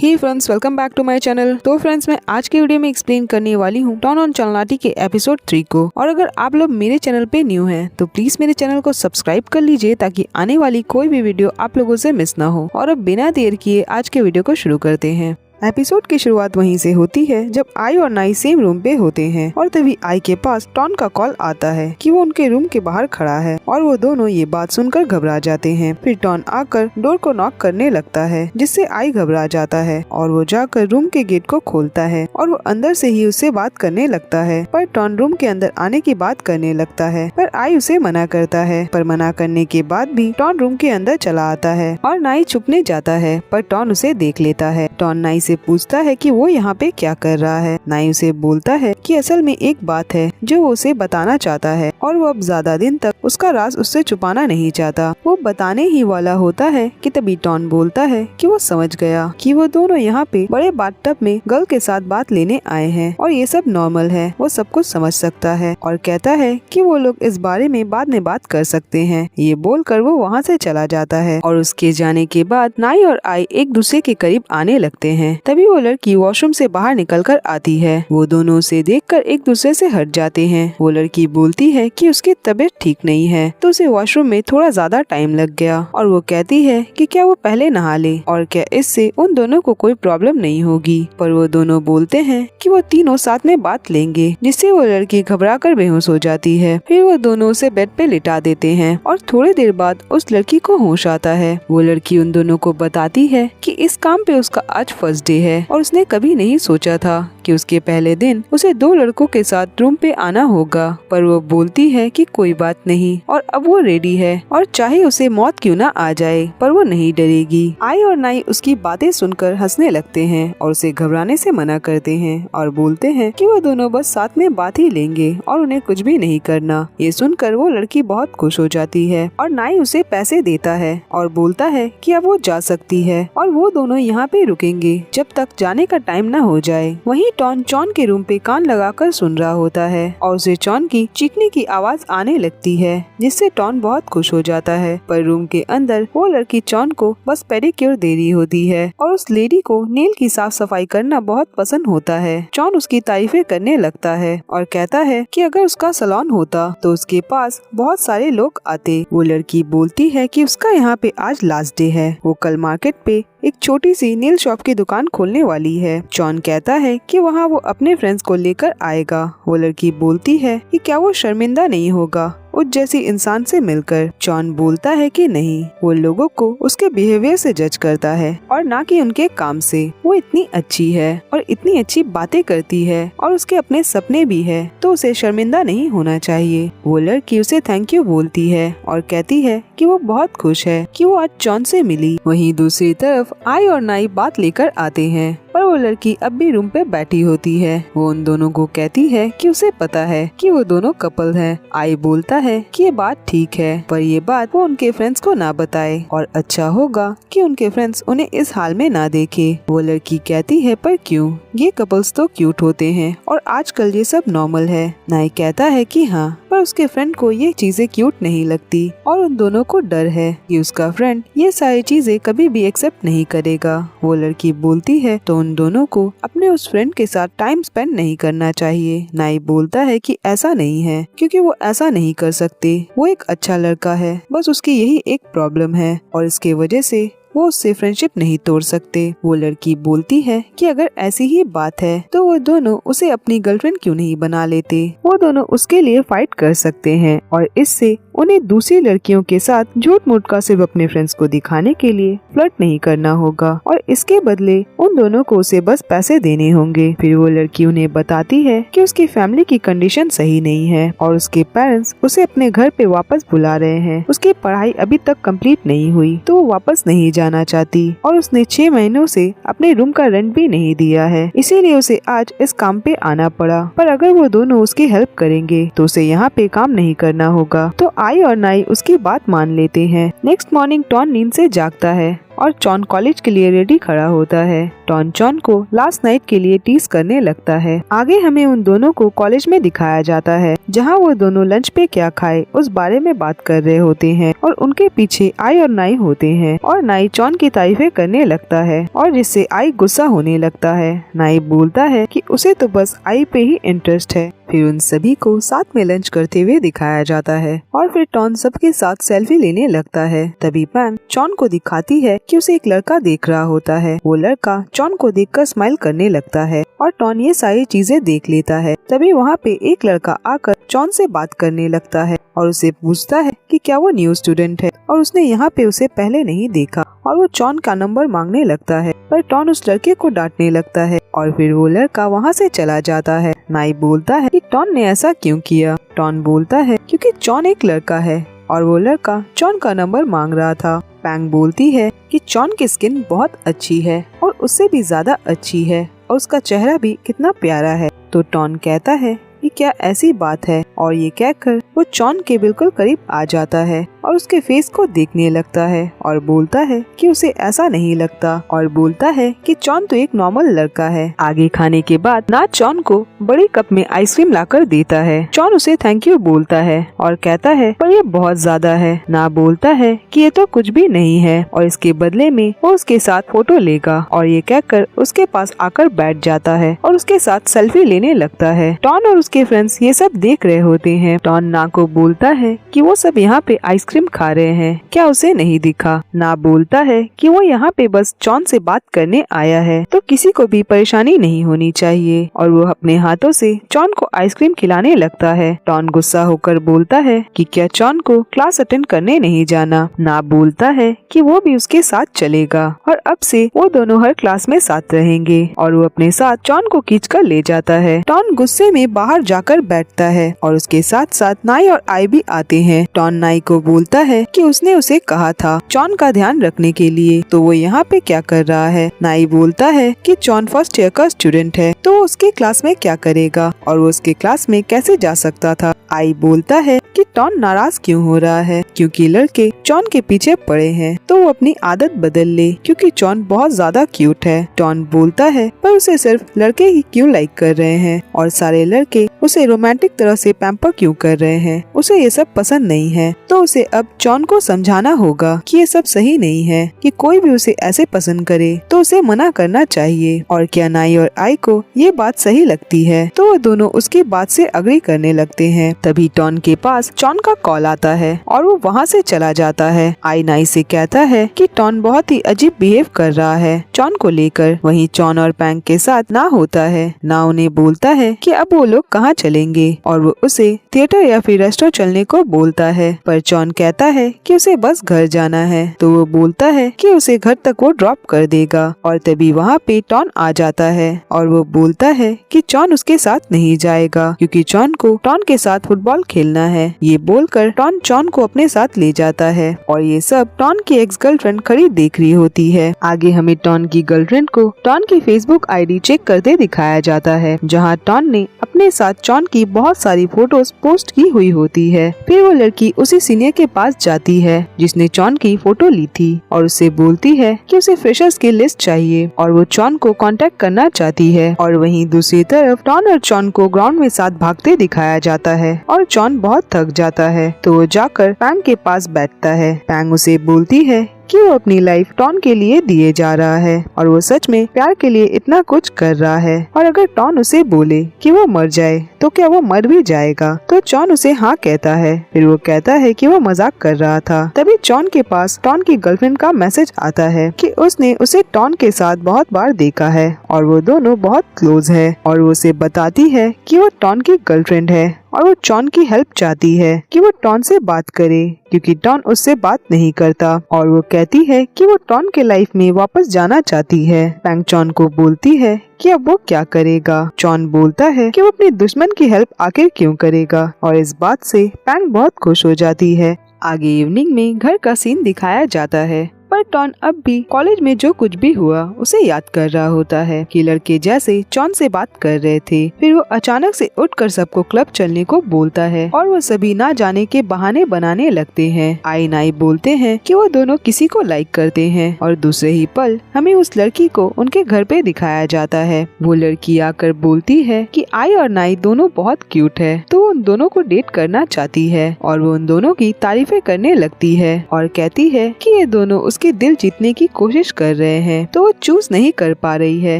Hey friends, welcome back to my channel. तो friends, मैं आज के वीडियो में एक्सप्लेन करने वाली हूँ टॉन ऑन चलनाटी के एपिसोड 3 को। और अगर आप लोग मेरे चैनल पे न्यू हैं तो प्लीज मेरे चैनल को सब्सक्राइब कर लीजिए ताकि आने वाली कोई भी वीडियो आप लोगों से मिस ना हो। और अब बिना देर किए आज के वीडियो को शुरू करते हैं। एपिसोड की शुरुआत वहीं से होती है जब आई और नाई सेम रूम पे होते हैं और तभी आई के पास टॉन का कॉल आता है कि वो उनके रूम के बाहर खड़ा है और वो दोनों ये बात सुनकर घबरा जाते हैं। फिर टॉन आकर डोर को नॉक करने लगता है जिससे आई घबरा जाता है और वो जाकर रूम के गेट को खोलता है और वो अंदर से ही उससे बात करने लगता है। पर टॉन रूम के अंदर आने की बात करने लगता है पर आई उसे मना करता है। पर मना करने के बाद भी टॉन रूम के अंदर चला आता है और नाई छुपने जाता है पर टॉन उसे देख लेता है। टॉन नाई से पूछता है कि वो यहाँ पे क्या कर रहा है। नाई उसे बोलता है कि असल में एक बात है जो वो उसे बताना चाहता है और वो अब ज्यादा दिन तक उसका राज उससे छुपाना नहीं चाहता। वो बताने ही वाला होता है कि तभी टॉन बोलता है कि वो समझ गया कि वो दोनों यहाँ पे बड़े बाथटब में गर्ल के साथ बात लेने आए हैं और ये सब नॉर्मल है, वो सब कुछ समझ सकता है और कहता है कि वो लोग इस बारे में बाद में बात कर सकते हैं। ये बोलकर वो वहाँ से चला जाता है और उसके जाने के बाद नाई और आई एक दूसरे के करीब आने लगते हैं। तभी वो लड़की वॉशरूम से बाहर निकलकर आती है। वो दोनों उसे देखकर एक दूसरे से हट जाते हैं। वो लड़की बोलती है कि उसकी तबीयत ठीक नहीं है तो उसे वॉशरूम में थोड़ा ज्यादा टाइम लग गया और वो कहती है कि क्या वो पहले नहा ले और क्या इससे उन दोनों को कोई प्रॉब्लम नहीं होगी। पर वो दोनों बोलते हैं कि वो तीनों साथ में बात लेंगे, जिससे वो लड़की घबरा कर बेहोश हो जाती है। फिर वो दोनों उसे बेड पे लिटा देते हैं और थोड़ी देर बाद उस लड़की को होश आता है। वो लड़की उन दोनों को बताती है कि इस काम पे उसका आज फर्स्ट डे है और उसने कभी नहीं सोचा था कि उसके पहले दिन उसे 2 लड़कों के साथ रूम पे आना होगा। पर वो बोलती है कि कोई बात नहीं और अब वो रेडी है और चाहे उसे मौत क्यों ना आ जाए पर वो नहीं डरेगी। आई और नाई उसकी बातें सुनकर हंसने लगते हैं और उसे घबराने से मना करते हैं और बोलते हैं कि वो दोनों बस साथ में बात ही लेंगे और उन्हें कुछ भी नहीं करना। ये सुनकर वो लड़की बहुत खुश हो जाती है और नाई उसे पैसे देता है और बोलता है कि अब वो जा सकती है और वो दोनों यहाँ पे रुकेंगे जब तक जाने का टाइम न हो जाए। वहीं टॉन चॉन के रूम पे कान लगाकर सुन रहा होता है और उसे चॉन की चीखने की आवाज आने लगती है जिससे टॉन बहुत खुश हो जाता है। पर रूम के अंदर वो लड़की चॉन को बस पेडिक्योर दे रही होती है और उस लेडी को नेल की साफ सफाई करना बहुत पसंद होता है। चॉन उसकी तारीफें करने लगता है और कहता है कि अगर उसका सैलून होता तो उसके पास बहुत सारे लोग आते। वो लड़की बोलती है कि उसका यहाँ पे आज लास्ट डे है, वो कल मार्केट पे एक छोटी सी नेल शॉप की दुकान खोलने वाली है। जॉन कहता है कि वहाँ वो अपने फ्रेंड्स को लेकर आएगा। वो लड़की बोलती है कि क्या वो शर्मिंदा नहीं होगा उस जैसी इंसान से मिलकर। जॉन बोलता है कि नहीं, वो लोगों को उसके बिहेवियर से जज करता है और ना कि उनके काम से। वो इतनी अच्छी है और इतनी अच्छी बातें करती है और उसके अपने सपने भी है तो उसे शर्मिंदा नहीं होना चाहिए। वो लड़की उसे थैंक यू बोलती है और कहती है कि वो बहुत खुश है कि वो आज जॉन से मिली। वहीं दूसरी तरफ आई और नाई बात लेकर आते हैं पर वो लड़की अब भी रूम पे बैठी होती है। वो उन दोनों को कहती है कि उसे पता है कि वो दोनों कपल हैं। आई बोलता है कि ये बात ठीक है पर ये बात वो उनके फ्रेंड्स को ना बताए और अच्छा होगा कि उनके फ्रेंड्स उन्हें इस हाल में ना देखे। वो लड़की कहती है पर क्यों, ये कपल्स तो क्यूट होते हैं और आजकल ये सब नॉर्मल है। नाई कहता है कि हाँ, पर उसके फ्रेंड को ये चीजें क्यूट नहीं लगती और उन दोनों को डर है कि उसका फ्रेंड ये सारी चीजें कभी भी एक्सेप्ट नहीं करेगा। वो लड़की बोलती है तो उन दोनों को अपने उस फ्रेंड के साथ टाइम स्पेंड नहीं करना चाहिए। नाई बोलता है कि ऐसा नहीं है क्योंकि वो ऐसा नहीं कर सकते, वो एक अच्छा लड़का है, बस उसकी यही एक प्रॉब्लम है और इसके वजह से वो उससे फ्रेंडशिप नहीं तोड़ सकते। वो लड़की बोलती है कि अगर ऐसी ही बात है तो वो दोनों उसे अपनी गर्लफ्रेंड क्यों नहीं बना लेते, वो दोनों उसके लिए फाइट कर सकते हैं और इससे उन्हें दूसरी लड़कियों के साथ झूठ मूठ का सिर्फ अपने फ्रेंड्स को दिखाने के लिए फ्लर्ट नहीं करना होगा और इसके बदले उन दोनों को उसे बस पैसे देने होंगे। फिर वो लड़की उन्हें बताती है कि उसकी फैमिली की कंडीशन सही नहीं है और उसके पेरेंट्स उसे अपने घर पे वापस बुला रहे हैं। उसकी पढ़ाई अभी तक कंप्लीट नहीं हुई तो वो वापस नहीं जाना चाहती और उसने 6 महीनों से अपने रूम का रेंट भी नहीं दिया है, इसीलिए उसे आज इस काम पे आना पड़ा। पर अगर वो दोनों उसकी हेल्प करेंगे तो उसे यहाँ पे काम नहीं करना होगा। तो आई और नाई उसकी बात मान लेते हैं। नेक्स्ट मॉर्निंग टॉन नींद से जागता है और चॉन कॉलेज के लिए रेडी खड़ा होता है। टॉन चॉन को लास्ट नाइट के लिए टीज करने लगता है। आगे हमें उन दोनों को कॉलेज में दिखाया जाता है, जहां वो दोनों लंच पे क्या खाए उस बारे में बात कर रहे होते हैं और उनके पीछे आई और नाई होते हैं और नाई चॉन की तारीफें करने लगता है और जिससे आई गुस्सा होने लगता है। नाई बोलता है कि उसे तो बस आई पे ही इंटरेस्ट है। फिर उन सभी को साथ में लंच करते हुए दिखाया जाता है और फिर टॉन सबके साथ सेल्फी लेने लगता है। तभी पैंग चॉन को दिखाती है कि उसे एक लड़का देख रहा होता है। वो लड़का चॉन को देखकर स्माइल करने लगता है और टॉन ये सारी चीजें देख लेता है। तभी वहाँ पे एक लड़का आकर चॉन से बात करने लगता है और उसे पूछता है कि क्या वो न्यू स्टूडेंट है और उसने यहाँ पे उसे पहले नहीं देखा और वो चॉन का नंबर मांगने लगता है, पर टॉन उस लड़के को डांटने लगता है और फिर वो लड़का वहाँ से चला जाता है। नाई बोलता है कि टॉन ने ऐसा क्यों किया। टॉन बोलता है क्योंकि चॉन एक लड़का है और वो लड़का चॉन का नंबर मांग रहा था। पैंग बोलती है कि चॉन की स्किन बहुत अच्छी है और उससे भी ज्यादा अच्छी है और उसका चेहरा भी कितना प्यारा है। तो टॉन कहता है कि क्या ऐसी बात है और ये कहकर वो चॉन के बिल्कुल करीब आ जाता है और उसके फेस को देखने लगता है और बोलता है कि उसे ऐसा नहीं लगता और बोलता है कि चॉन तो एक नॉर्मल लड़का है। आगे खाने के बाद ना चॉन को बड़ी कप में आइसक्रीम लाकर देता है। चॉन उसे थैंक यू बोलता है और कहता है पर ये बहुत ज्यादा है। ना बोलता है कि ये तो कुछ भी नहीं है और इसके बदले में वो उसके साथ फोटो लेगा और ये कहकर उसके पास आकर बैठ जाता है और उसके साथ सेल्फी लेने लगता है। टॉन और उसके फ्रेंड्स ये सब देख रहे होते हैं। टॉन ना को बोलता है कि वो सब यहाँ पे आइसक्रीम खा रहे हैं, क्या उसे नहीं दिखा। ना बोलता है कि वो यहाँ पे बस चॉन से बात करने आया है तो किसी को भी परेशानी नहीं होनी चाहिए और वो अपने हाथों से चॉन को आइसक्रीम खिलाने लगता है। टॉन गुस्सा होकर बोलता है कि क्या चॉन को क्लास अटेंड करने नहीं जाना। ना बोलता है कि वो भी उसके साथ चलेगा और अब से वो दोनों हर क्लास में साथ रहेंगे और वो अपने साथ चॉन को खींच कर ले जाता है। टॉन गुस्से में बाहर जाकर बैठता है और उसके साथ साथ नाई और आई भी आते हैं। टॉन नाई को बोलता है कि उसने उसे कहा था चॉन का ध्यान रखने के लिए, तो वो यहाँ पे क्या कर रहा है। नाई बोलता है कि चॉन फर्स्ट ईयर का स्टूडेंट है तो वो उसके क्लास में क्या करेगा और वो उसके क्लास में कैसे जा सकता था। आई बोलता है कि टॉन नाराज क्यों हो रहा है क्योंकि लड़के चॉन के पीछे पड़े हैं तो वो अपनी आदत बदल ले क्योंकि चॉन बहुत ज्यादा क्यूट है। टॉन बोलता है पर उसे सिर्फ लड़के ही क्यों लाइक कर रहे हैं और सारे लड़के उसे रोमांटिक तरह से पैम्पर क्यों कर रहे हैं, उसे ये सब पसंद नहीं है। तो उसे अब चॉन को समझाना होगा कि ये सब सही नहीं है कि कोई भी उसे ऐसे पसंद करे तो उसे मना करना चाहिए। और क्या नाई और आई को ये बात सही लगती है तो वो दोनों उसकी बात से अग्री करने लगते हैं। तभी टॉन के पास चॉन का कॉल आता है और वो वहाँ से चला जाता है। आई नाई से कहता है कि टॉन बहुत ही अजीब बिहेव कर रहा है चॉन को लेकर। वहीं चॉन और पैंग के साथ ना होता है। ना उन्हें बोलता है कि अब वो लोग कहाँ चलेंगे और वो उसे थिएटर या फिर रेस्टोरेंट चलने को बोलता है, पर चॉन कहता है कि उसे बस घर जाना है तो वो बोलता है कि उसे घर तक वो ड्रॉप कर देगा। और तभी वहाँ पे टॉन आ जाता है और वो बोलता है कि चॉन उसके साथ नहीं जाएगा क्योंकि चॉन को टॉन के साथ फुटबॉल खेलना है। ये बोलकर टॉन चॉन को अपने साथ ले जाता है और ये सब टॉन की एक्स गर्लफ्रेंड खड़ी देख रही होती है। आगे हमें टॉन की गर्लफ्रेंड को टॉन की फेसबुक आईडी चेक करते दिखाया जाता है, जहाँ टॉन ने अपने साथ चॉन की बहुत सारी फोटोज पोस्ट की हुई होती है। फिर वो लड़की उसी सीनियर के पास जाती है जिसने चॉन की फोटो ली थी और उससे बोलती है कि उसे फ्रेशर्स की लिस्ट चाहिए और वो चॉन को कांटेक्ट करना चाहती है। और वहीं दूसरी तरफ टॉन और चॉन को ग्राउंड में साथ भागते दिखाया जाता है और चॉन बहुत थक जाता है तो वो जाकर पैंग के पास बैठता है। पैंग उसे बोलती है कि वो अपनी लाइफ टॉन के लिए दिए जा रहा है और वो सच में प्यार के लिए इतना कुछ कर रहा है और अगर टॉन उसे बोले कि वो मर जाए तो क्या वो मर भी जाएगा। तो चॉन उसे हाँ कहता है। फिर वो कहता है कि वो मजाक कर रहा था। तभी चॉन के पास टॉन की गर्लफ्रेंड का मैसेज आता है कि उसने उसे टॉन के साथ बहुत बार देखा है और वो दोनों बहुत क्लोज है और वो उसे बताती है कि वो टॉन की गर्लफ्रेंड है और वो टॉन की हेल्प चाहती है कि वो टॉन से बात करे क्योंकि टॉन उससे बात नहीं करता और वो कहती है कि वो टॉन के लाइफ में वापस जाना चाहती है। पैंग चॉन को बोलती है कि अब वो क्या करेगा। चॉन बोलता है कि वो अपने दुश्मन की हेल्प आखिर क्यों करेगा और इस बात से पैंग बहुत खुश हो जाती है। आगे इवनिंग में घर का सीन दिखाया जाता है पर टॉन अब भी कॉलेज में जो कुछ भी हुआ उसे याद कर रहा होता है कि लड़के जैसे जॉन से बात कर रहे थे। फिर वो अचानक से उठकर सबको क्लब चलने को बोलता है और वो सभी ना जाने के बहाने बनाने लगते हैं। आई नाई बोलते हैं कि वो दोनों किसी को लाइक करते हैं और दूसरे ही पल हमें उस लड़की को उनके घर पे दिखाया जाता है। वो लड़की आकर बोलती है कि आई और नाई दोनों बहुत क्यूट है, तो वो उन दोनों को डेट करना चाहती है और वो उन दोनों की तारीफें करने लगती है और कहती है कि ये दोनों उसके दिल जीतने की कोशिश कर रहे हैं, तो वो चूज नहीं कर पा रही है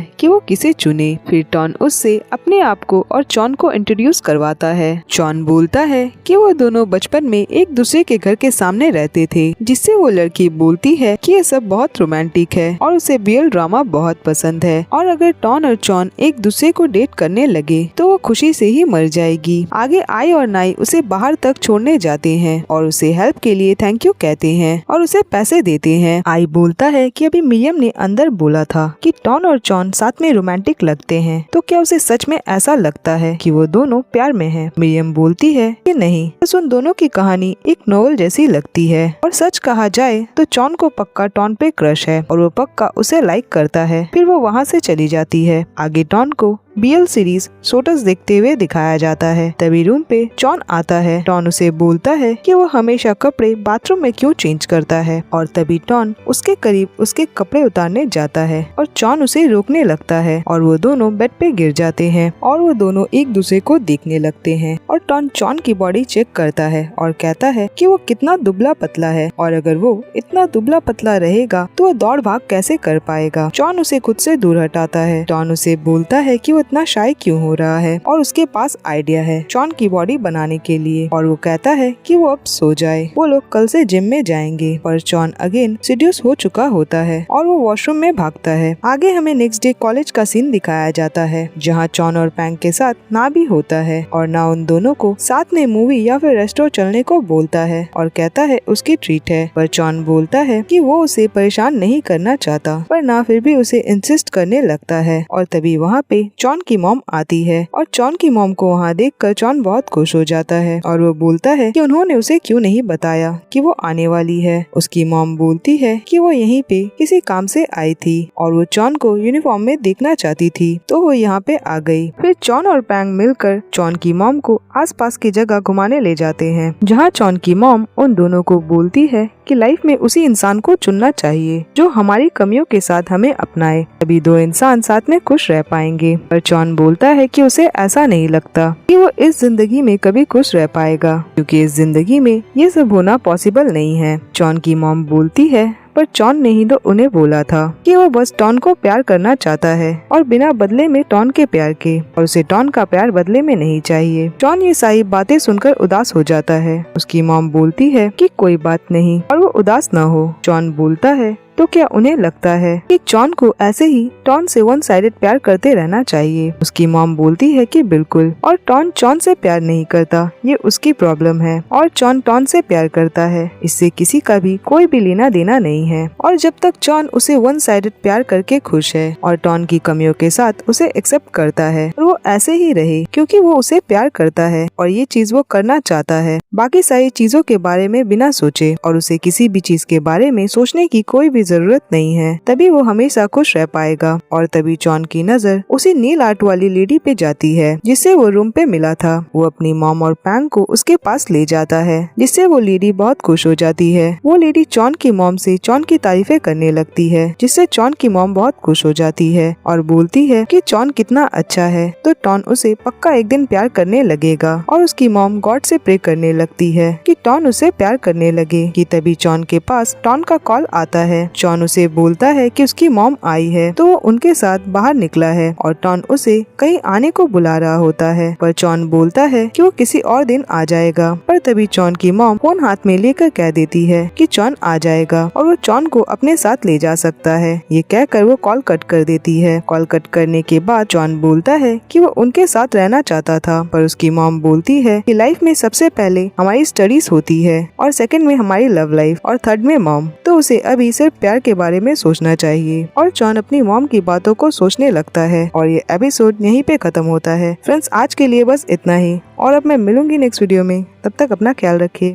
कि वो किसे चुने। फिर टॉन उससे अपने आप को और जॉन को इंट्रोड्यूस करवाता है। जॉन बोलता है कि वो दोनों बचपन में एक दूसरे के घर के सामने रहते थे, जिससे वो लड़की बोलती है कि ये सब बहुत रोमांटिक है और उसे BL ड्रामा बहुत पसंद है और अगर टॉन और जॉन एक दूसरे को डेट करने लगे तो वो खुशी से ही मर जाएगी। आगे आई और नाई उसे बाहर तक छोड़ने जाते हैं और उसे हेल्प के लिए थैंक यू कहते हैं और उसे पैसे देते हैं। आई बोलता है कि अभी मिरियम ने अंदर बोला था कि टॉन और जॉन साथ में रोमांटिक लगते हैं, तो क्या उसे सच में ऐसा लगता है कि वो दोनों प्यार में हैं? मिरियम बोलती है कि नहीं, बस उन दोनों की कहानी एक नोवेल जैसी लगती है और सच कहा जाए तो जॉन को पक्का टॉन पे क्रश है और वो पक्का उसे लाइक करता है। फिर वो वहाँ से चली जाती है। आगे टॉन को BL सीरीज सोटस देखते हुए दिखाया जाता है। तभी रूम पे जॉन आता है। टॉन उसे बोलता है कि वो हमेशा कपड़े बाथरूम में क्यों चेंज करता है और तभी टॉन उसके करीब उसके कपड़े उतारने जाता है और जॉन उसे रोकने लगता है और वो दोनों बेड पे गिर जाते हैं और वो दोनों एक दूसरे को देखने लगते हैं और टॉन जॉन की बॉडी चेक करता है और कहता है कि वो कितना दुबला पतला है और अगर वो इतना दुबला पतला रहेगा तो वो दौड़ भाग कैसे कर पाएगा। जॉन उसे खुद से दूर हटाता है। टॉन उसे बोलता है कि वो इतना शाय क्यों हो रहा है और उसके पास आइडिया है जॉन की बॉडी बनाने के लिए और वो कहता है कि वो अब सो जाए। वो लोग कल से जिम में जाएंगे पर जॉन अगेन सीड्यूस हो चुका होता है और वो वॉशरूम में भागता है। आगे हमें नेक्स्ट डे कॉलेज का सीन दिखाया जाता है जहाँ जॉन और पैंग के साथ ना भी होता है और ना उन दोनों को साथ में मूवी या फिर रेस्टोरेंट चलने को बोलता है और कहता है उसकी ट्रीट है, पर जॉन बोलता है कि वो उसे परेशान नहीं करना चाहता, पर ना फिर भी उसे इंसिस्ट करने लगता है। और तभी वहाँ पे जॉन की मॉम आती है और जॉन की मॉम को वहाँ देखकर जॉन बहुत खुश हो जाता है और वो बोलता है कि उन्होंने उसे क्यों नहीं बताया कि वो आने वाली है। उसकी मॉम बोलती है कि वो यहीं पे किसी काम से आई थी और वो जॉन को यूनिफॉर्म में देखना चाहती थी, तो वो यहाँ पे आ गई। फिर जॉन और पैंग मिलकर जॉन की मॉम को आसपास की जगह घुमाने ले जाते हैं जहाँ जॉन की मॉम उन दोनों को बोलती है कि लाइफ में उसी इंसान को चुनना चाहिए जो हमारी कमियों के साथ हमें अपनाए, तभी दो इंसान साथ में खुश रह पाएंगे। पर जॉन बोलता है कि उसे ऐसा नहीं लगता कि वो इस जिंदगी में कभी खुश रह पाएगा, क्योंकि इस जिंदगी में ये सब होना पॉसिबल नहीं है। जॉन की मॉम बोलती है पर जॉन ने ही तो उन्हें बोला था कि वो बस टॉन को प्यार करना चाहता है और बिना बदले में टॉन के प्यार के, और उसे टॉन का प्यार बदले में नहीं चाहिए। जॉन ये सारी बातें सुनकर उदास हो जाता है। उसकी मॉम बोलती है कि कोई बात नहीं और वो उदास न हो। जॉन बोलता है तो क्या उन्हें लगता है कि जॉन को ऐसे ही टॉन से वन साइडेड प्यार करते रहना चाहिए? उसकी मॉम बोलती है कि बिल्कुल, और टॉन जॉन से प्यार नहीं करता, ये उसकी प्रॉब्लम है और जॉन टॉन से प्यार करता है, इससे किसी का भी कोई भी लेना देना नहीं है। और जब तक जॉन उसे वन साइडेड प्यार करके खुश है और टॉन की कमियों के साथ उसे एक्सेप्ट करता है और वो ऐसे ही रहे क्योंकि वो उसे प्यार करता है और ये चीज वो करना चाहता है, बाकी सारी चीजों के बारे में बिना सोचे, और उसे किसी भी चीज के बारे में सोचने की कोई भी जरूरत नहीं है, तभी वो हमेशा खुश रह पाएगा। और तभी जॉन की नजर उसी नील आर्ट वाली लेडी पे जाती है जिससे वो रूम पे मिला था। वो अपनी मॉम और पैंग को उसके पास ले जाता है जिससे वो लेडी बहुत खुश हो जाती है। वो लेडी जॉन की मॉम से जॉन की तारीफें करने लगती है जिससे जॉन की मॉम बहुत खुश हो जाती है और बोलती है कि जॉन कितना अच्छा है, तो टॉन उसे पक्का एक दिन प्यार करने लगेगा। और उसकी मॉम गॉड से प्रे करने लगती है कि टॉन उसे प्यार करने लगे कि तभी जॉन के पास टॉन का कॉल आता है। जॉन उसे बोलता है कि उसकी मॉम आई है, तो वो उनके साथ बाहर निकला है और टॉन उसे कहीं आने को बुला रहा होता है, पर जॉन बोलता है कि वो किसी और दिन आ जाएगा। पर तभी जॉन की मॉम फोन हाथ में लेकर कह देती है कि जॉन आ जाएगा और वो जॉन को अपने साथ ले जा सकता है। ये कहकर वो कॉल कट कर देती है। कॉल कट करने के बाद जॉन बोलता है कि वो उनके साथ रहना चाहता था, पर उसकी मॉम बोलती है कि लाइफ में सबसे पहले हमारी स्टडीज होती है और सेकंड में हमारी लव लाइफ और थर्ड में मॉम, तो उसे अभी सिर्फ प्यार के बारे में सोचना चाहिए। और जॉन अपनी मॉम की बातों को सोचने लगता है और ये एपिसोड यहीं पे खत्म होता है। फ्रेंड्स, आज के लिए बस इतना ही और अब मैं मिलूंगी नेक्स्ट वीडियो में। तब तक अपना ख्याल रखिए।